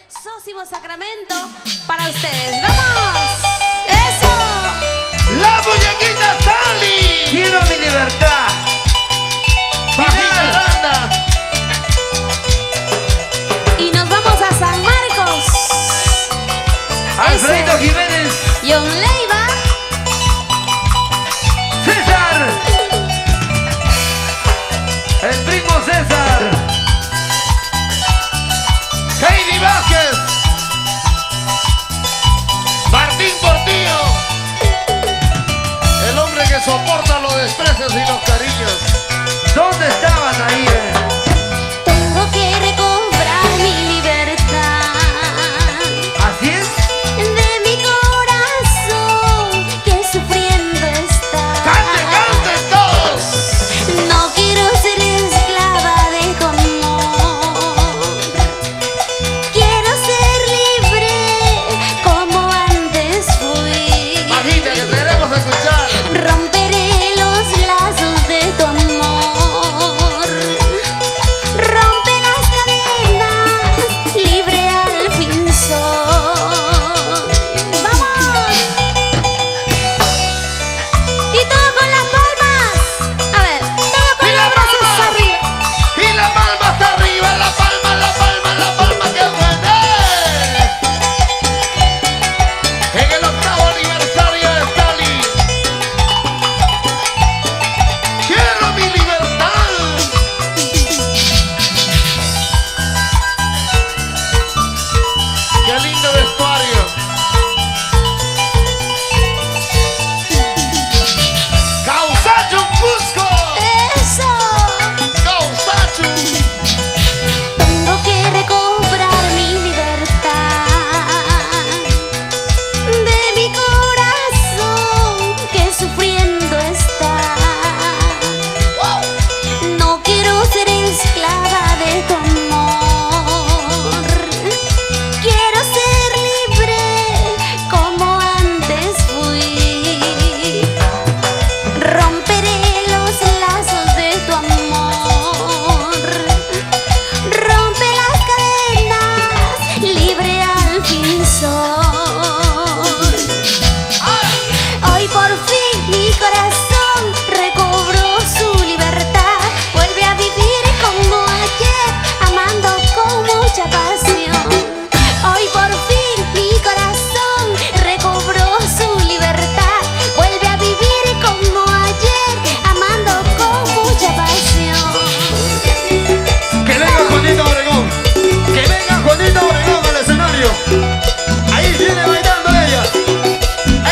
Sósimo Sacramento para ustedes. ¡Vamos! ¡Eso! ¡La muñequita Sally! ¡Quiero mi libertad! ¡Bajita Aranda! Y nos vamos a San Marcos. Alfredo Jiménez. John Leiva. César. El primo César. Heidi Vázquez. Martín Portillo. El hombre que soporta los desprecios y los cariños. ¿Dónde estaban ahí? Tengo que recobrar mi libertad ¿Así es? de mi corazón que sufriendo está. ¡Cante, canten todos! No quiero ser esclava de tu amor. Quiero ser libre como antes fui. Bajita que queremos escuchar. Romperé los lazos de tu amor. Rompe las cadenas, libre al fin soy. ¡Vamos! Y todo con las palmas. A ver, todo con ¡Y los la brazos palma! arriba. ¡Y la palma hasta arriba! ¡La palma, la palma, la palma! ¡Que suene! En el 8º aniversario de Sally. ¡Quiero mi libertad! ¡Qué lindo vestuario! ¡Causachum Cusco! Eso. ¡Causachum! Tengo que recobrar mi libertad de mi corazón que sufriendo está. No quiero ser esclava de tu amor. Quiero ser libre como antes fui. Romperé los lazos de tu amor. Rompe las cadenas, libre al fin soy. Hoy por fin mi corazón recobró su libertad. Vuelve a vivir como ayer, amando con mucha pasión. Hoy por fin mi corazón recobró su libertad. Vuelve a vivir como ayer, amando con mucha pasión. Que venga Juanita Obregón. Que venga Juanita Obregón al escenario. Ahí viene bailando ella.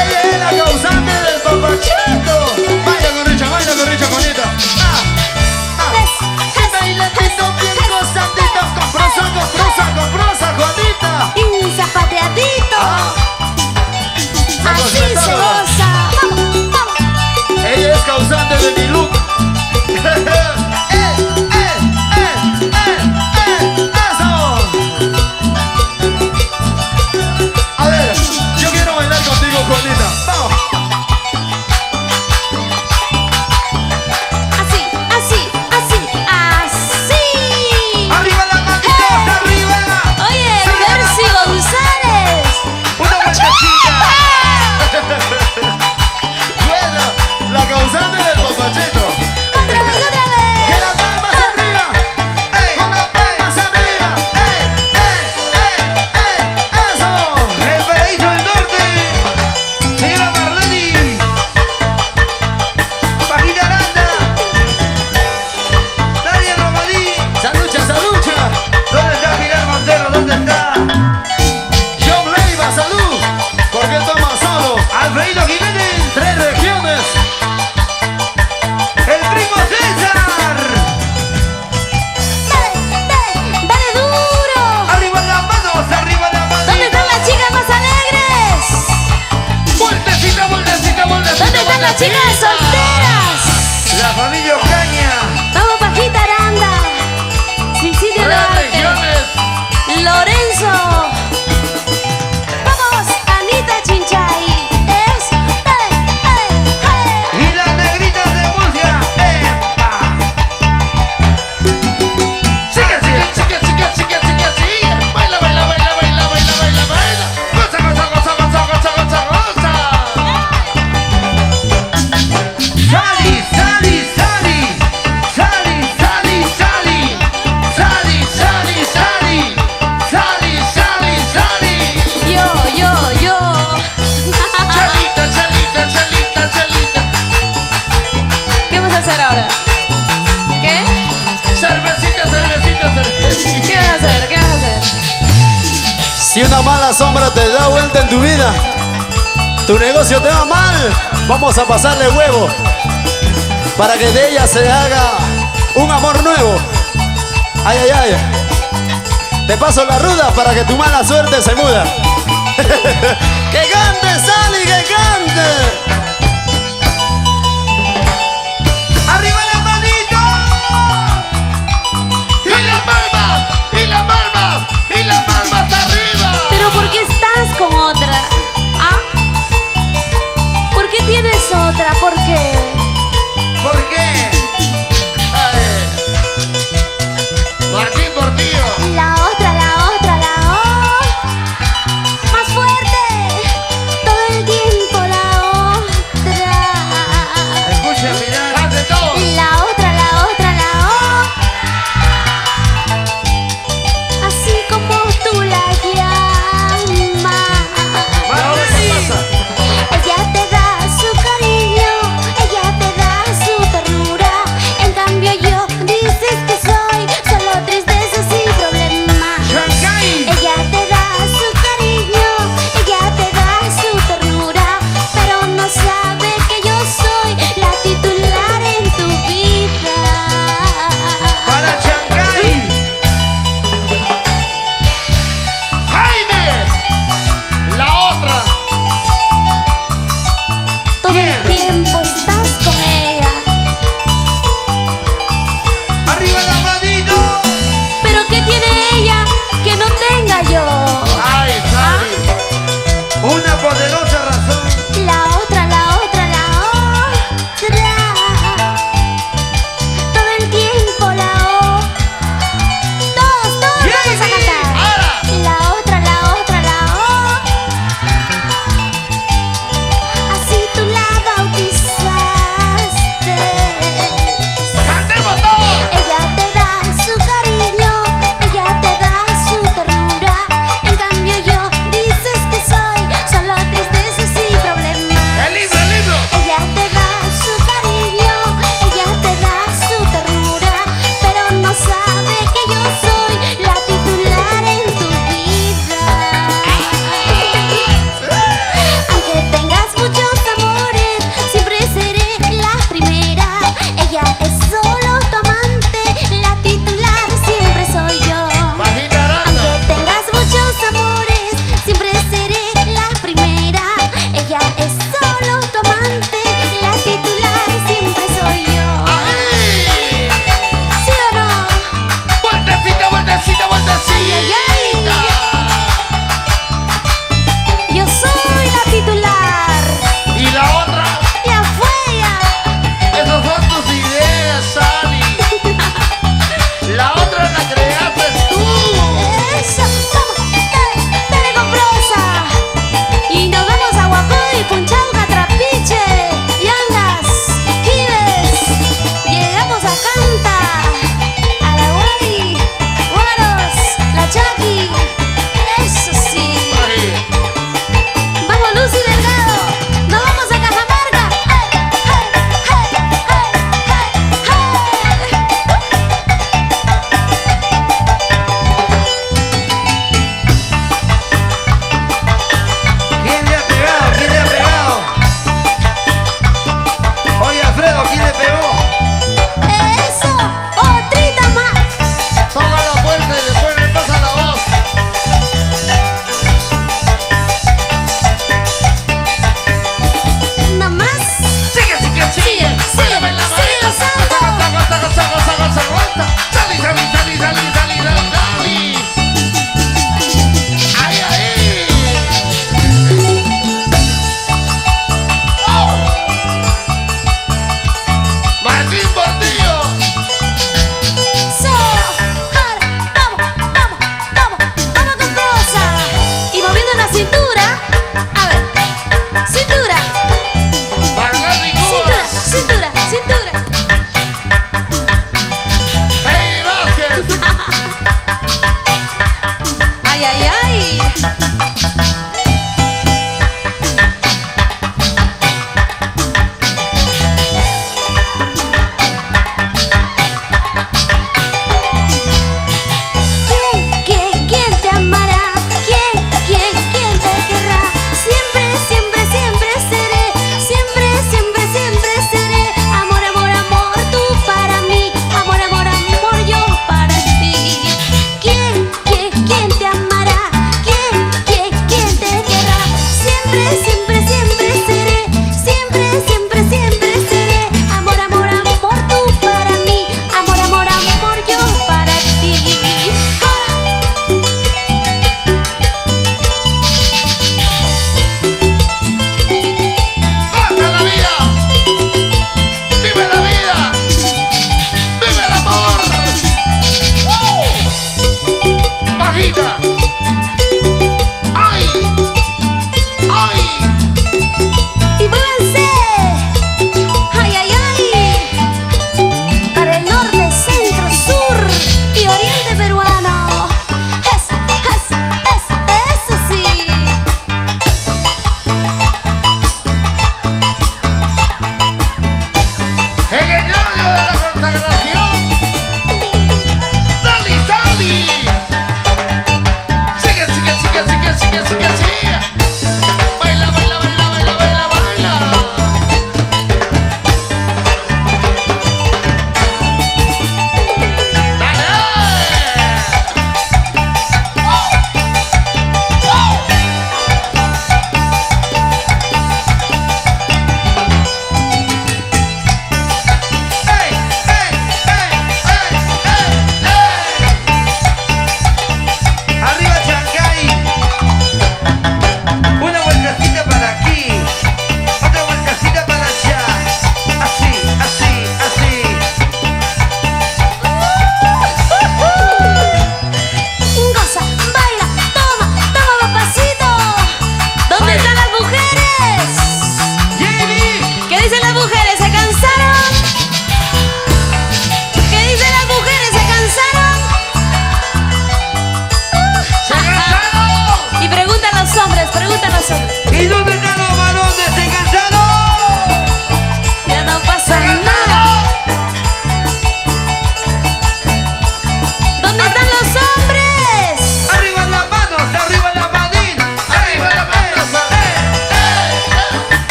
Ella es la causante del papachito. Baila con Richa, Juanita. Bailadito bien gozadito. Con prosa, Juanita. Y un zapateadito. Vamos, Así se respetándola. goza. Vamos, vamos. Ella es causante de mi look. ¡Eso! A ver, yo quiero bailar contigo, Juanita. Vamos. Así, así, así, así. ¡Arriba la manita! ¡Arriba! Oye, Percy González. ¡Una vueltecita! Buena, la causante del papachito. Otra vez, otra vez. ¡Que las palmas arriba! ¡Ey! ¡Con las palmas arriba! ¡Ey! ¡Eso! ¡El paraíso del norte! ¡Señora Marlene! ¡Bajita Aranda! ¡Nadia Romaní! ¡Salucha! ¿Dónde está Pilar Montero? ¿Dónde está? John Leiva, salud. ¿Por qué toma solo? Alfredo Jiménez. 3 regiones. El primo César. Dale duro. Arriba las manos, arriba las manos. ¿Dónde están las chicas más alegres? ¡Vueltecita, vueltecita, vueltecita! ¿Dónde están las chicas solteras? La familia Ocaña. Vamos, Pajita Aranda. Sicilia 3 Duarte. regiones. Lorenzo. Vamos, Anita Chinchay. Es. Y las negritas de Murcia. ¡Epa! Chica, chica, chica, chica, chica, chica, chica. Baila, baila, baila, baila. te da vuelta en tu vida, tu negocio te va mal, vamos a pasarle huevo para que de ella se haga un amor nuevo. Ay, ay, ay. Te paso la ruda para que tu mala suerte se muda. ¡Que cante, Sally, que cante!